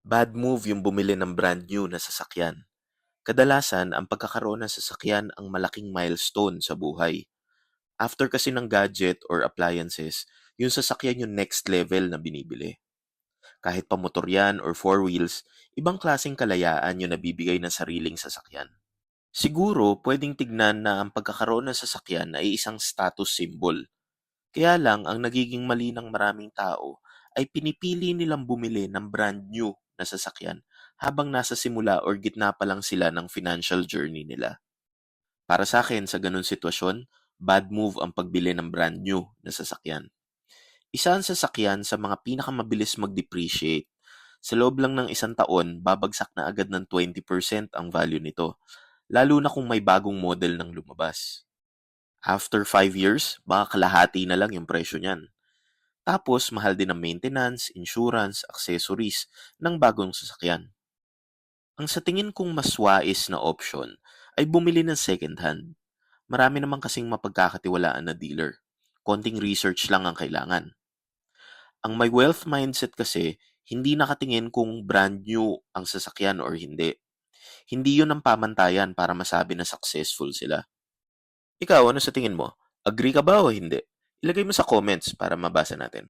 Bad move yung bumili ng brand new na sasakyan. Kadalasan, ang pagkakaroon ng sasakyan ang malaking milestone sa buhay. After kasi ng gadget or appliances, yung sasakyan yung next level na binibili. Kahit pa motor yan or four wheels, ibang klaseng kalayaan yung nabibigay ng sariling sasakyan. Siguro, pwedeng tignan na ang pagkakaroon ng sasakyan ay isang status symbol. Kaya lang, ang nagiging mali ng maraming tao ay pinipili nilang bumili ng brand new na sasakyan habang nasa simula or gitna pa lang sila ng financial journey nila. Para sa akin, sa ganun sitwasyon, bad move ang pagbili ng brand new na sasakyan. Isa ang sasakyan sa mga pinakamabilis mag-depreciate. Sa loob lang ng isang taon, babagsak na agad ng 20% ang value nito, lalo na kung may bagong model ng lumabas. After 5 years, baka kalahati na lang yung presyo niyan. Tapos, mahal din ang maintenance, insurance, accessories ng bagong sasakyan. Ang sa tingin kong mas wais na option ay bumili ng second hand. Marami naman kasing mapagkakatiwalaan na dealer. Konting research lang ang kailangan. Ang may wealth mindset kasi, hindi nakatingin kung brand new ang sasakyan or hindi. Hindi yun ang pamantayan para masabi na successful sila. Ikaw, ano sa tingin mo? Agree ka ba o hindi? Ilagay mo sa comments para mabasa natin.